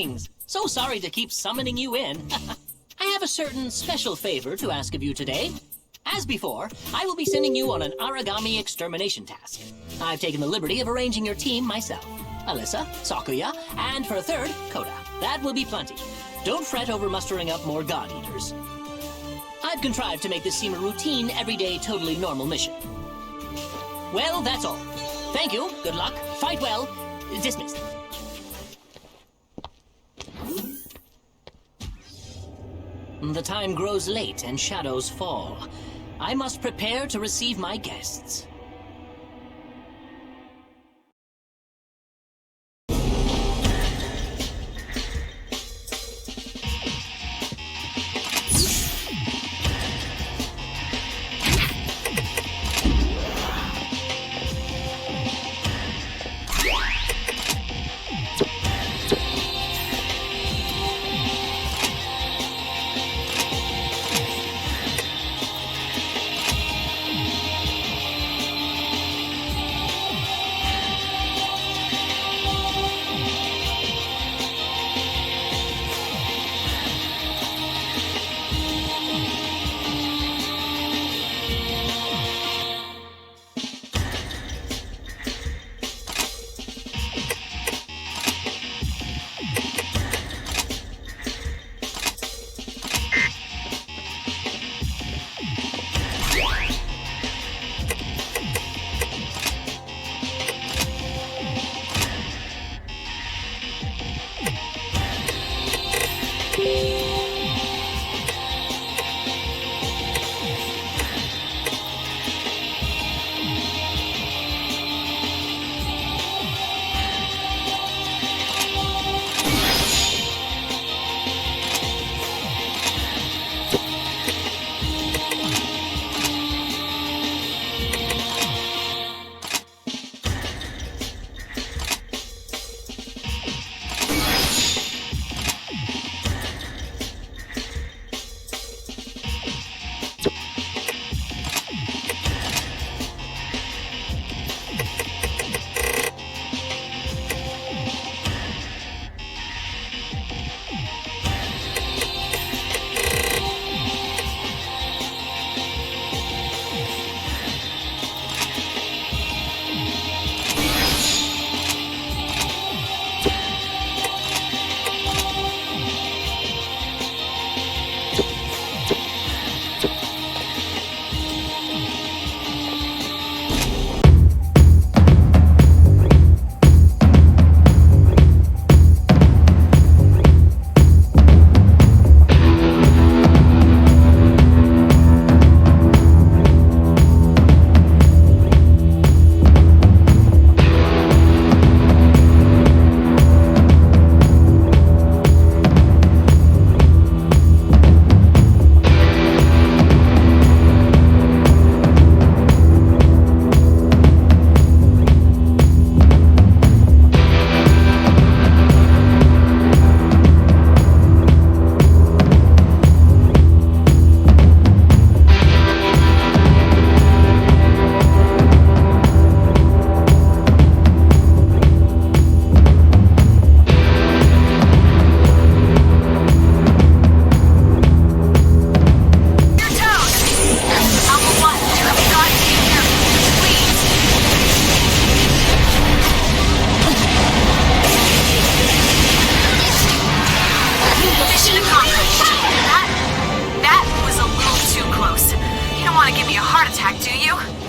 Greetings! So sorry to keep summoning you in. I have a certain special favor to ask of you today. As before, I will be sending you on an origami extermination task. I've taken the liberty of arranging your team myself. Alyssa, Sakuya, and for a third, Koda. That will be plenty. Don't fret over mustering up more God-Eaters. I've contrived to make this seem a routine, everyday, totally normal mission. Well, that's all. Thank you, good luck, fight well, dismissed. The time grows late and shadows fall. I must prepare to receive my guests.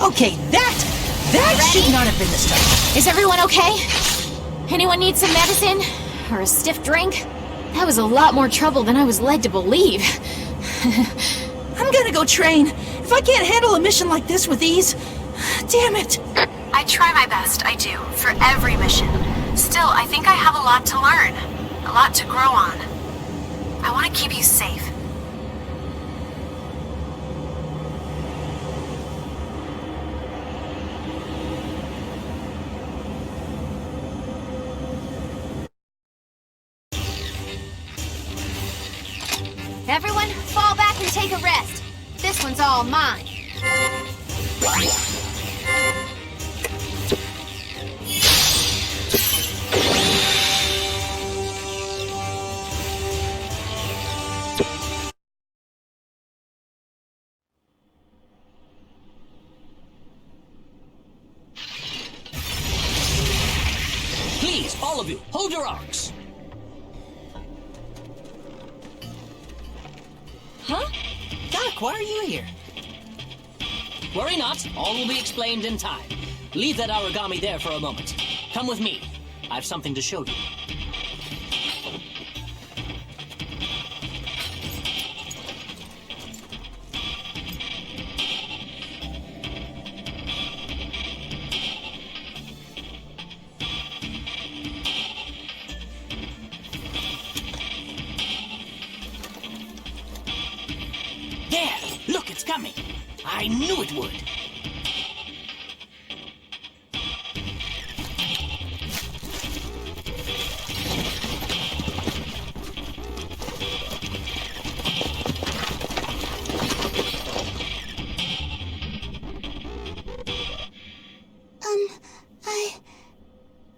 Okay, that should not have been the start. Is everyone okay? Anyone need some medicine? Or a stiff drink? That was a lot more trouble than I was led to believe. I'm gonna go train. If I can't handle a mission like this with ease, damn it. I try my best, I do, for every mission. Still, I think I have a lot to learn, a lot to grow on. I want to keep you safe. Everyone, fall back and take a rest. This one's all mine. All of you, hold your arcs. Huh? Doc, why are you here? Worry not, all will be explained in time. Leave that origami there for a moment. Come with me. I've something to show you. There! Look, it's coming! I knew it would!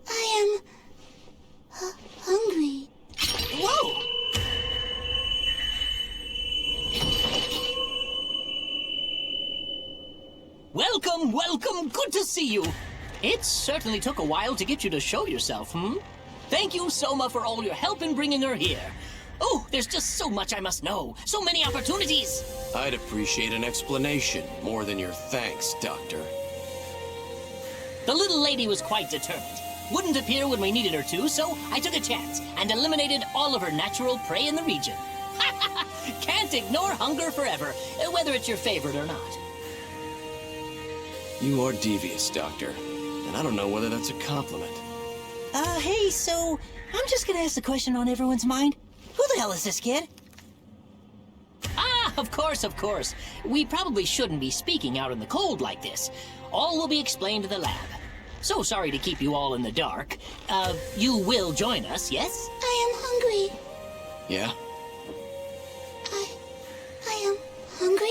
I am hungry. Whoa! Welcome, welcome, good to see you. It certainly took a while to get you to show yourself, Thank you so much for all your help in bringing her here. Oh, there's just so much I must know. So many opportunities. I'd appreciate an explanation more than your thanks, Doctor. The little lady was quite determined. Wouldn't appear when we needed her to, so I took a chance and eliminated all of her natural prey in the region. Can't ignore hunger forever, whether it's your favorite or not. You are devious, Doctor, and I don't know whether that's a compliment. Hey, so I'm just gonna ask the question on everyone's mind. Who the hell is this kid? Ah, of course, of course. We probably shouldn't be speaking out in the cold like this. All will be explained in the lab. So sorry to keep you all in the dark. You will join us, yes? I am hungry. Yeah? I am hungry?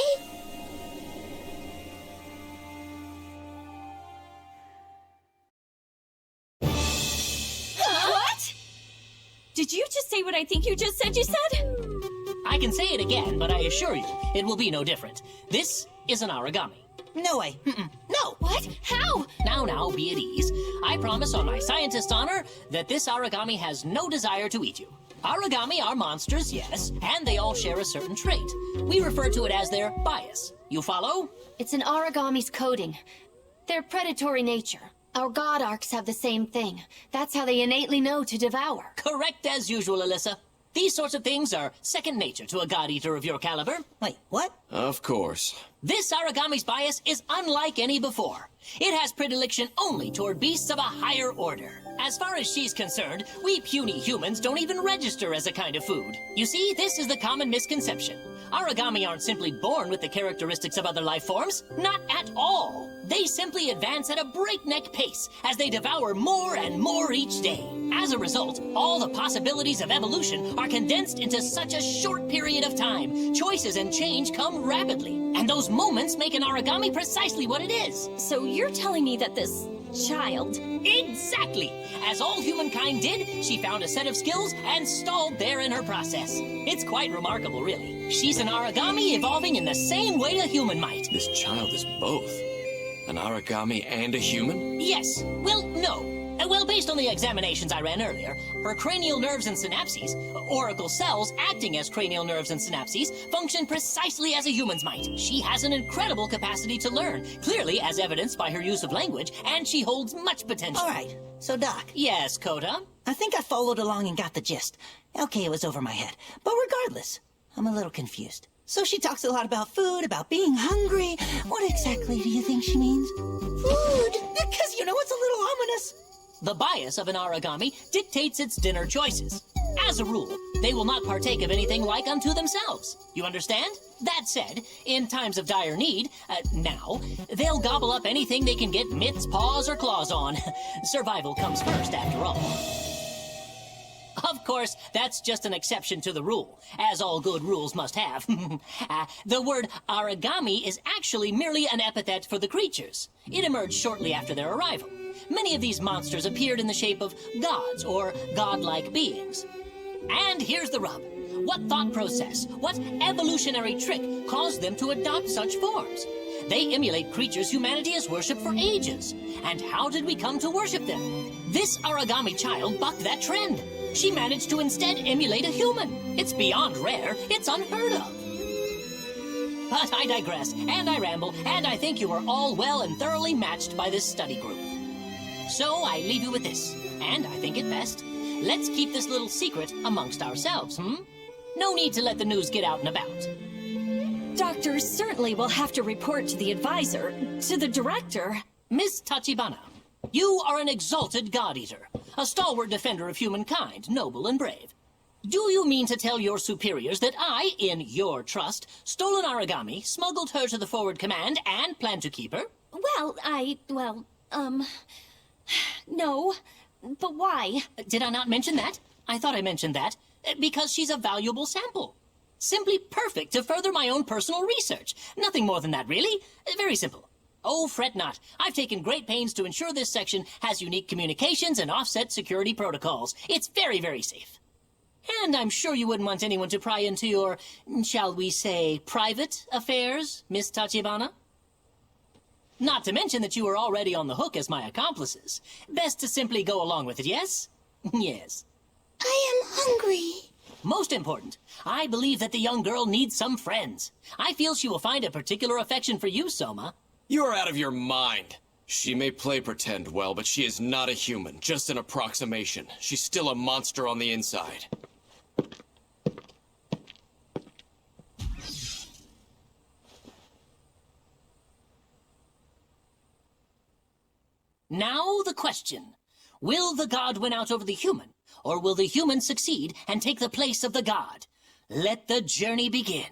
What? Did you just say what I think you just said you said? I can say it again, but I assure you, it will be no different. This is an origami. No way. No. What? How? Now, be at ease. I promise on my scientist's honor that this origami has no desire to eat you. Origami are monsters, yes, and they all share a certain trait. We refer to it as their bias. You follow? It's an origami's coding. Their predatory nature. Our god arcs have the same thing. That's how they innately know to devour. Correct as usual, Alyssa. These sorts of things are second nature to a god-eater of your caliber. Wait, what? Of course. This origami's bias is unlike any before. It has predilection only toward beasts of a higher order. As far as she's concerned, we puny humans don't even register as a kind of food. You see, this is the common misconception. Origami aren't simply born with the characteristics of other life forms. Not at all. They simply advance at a breakneck pace as they devour more and more each day. As a result, all the possibilities of evolution are condensed into such a short period of time. Choices and change come rapidly, and those moments make an origami precisely what it is. So you're telling me that this child... Exactly! As all humankind did, she found a set of skills and stalled there in her process. It's quite remarkable, really. She's an origami evolving in the same way a human might. This child is both. An origami and a human? Yes. Well, no. Well, based on the examinations I ran earlier, her cranial nerves and synapses, oracle cells acting as cranial nerves and synapses, function precisely as a human's might. She has an incredible capacity to learn, clearly as evidenced by her use of language, and she holds much potential. All right, so Doc. Yes, Coda? I think I followed along and got the gist. Okay, it was over my head. But regardless, I'm a little confused. So she talks a lot about food, about being hungry. What exactly do you think she means? Food! Because, you know, it's a little ominous. The bias of an origami dictates its dinner choices. As a rule, they will not partake of anything like unto themselves. You understand? That said, in times of dire need, now, they'll gobble up anything they can get mitts, paws, or claws on. Survival comes first, after all. Of course, that's just an exception to the rule, as all good rules must have. The word origami is actually merely an epithet for the creatures. It emerged shortly after their arrival. Many of these monsters appeared in the shape of gods or godlike beings. And here's the rub. What thought process, what evolutionary trick caused them to adopt such forms? They emulate creatures humanity has worshipped for ages. And how did we come to worship them? This origami child bucked that trend. She managed to instead emulate a human. It's beyond rare. It's unheard of. But I digress, and I ramble, and I think you are all well and thoroughly matched by this study group. So I leave you with this, and I think it best. Let's keep this little secret amongst ourselves, No need to let the news get out and about. Doctors certainly will have to report to the advisor, to the director. Miss Tachibana, you are an exalted god-eater, a stalwart defender of humankind, noble and brave. Do you mean to tell your superiors that I, in your trust, stole an origami, smuggled her to the forward command, and plan to keep her? Well, no. But why? Did I not mention that? I thought I mentioned that. Because she's a valuable sample. Simply perfect to further my own personal research. Nothing more than that, really. Very simple. Oh, fret not. I've taken great pains to ensure this section has unique communications and offset security protocols. It's very, very safe. And I'm sure you wouldn't want anyone to pry into your, shall we say, private affairs, Miss Tachibana? Not to mention that you are already on the hook as my accomplices. Best to simply go along with it, yes? Yes. I am hungry. Most important, I believe that the young girl needs some friends. I feel she will find a particular affection for you, Soma. You're out of your mind. She may play pretend well, but she is not a human, just an approximation. She's still a monster on the inside. Now the question. Will the god win out over the human, or will the human succeed and take the place of the god? Let the journey begin.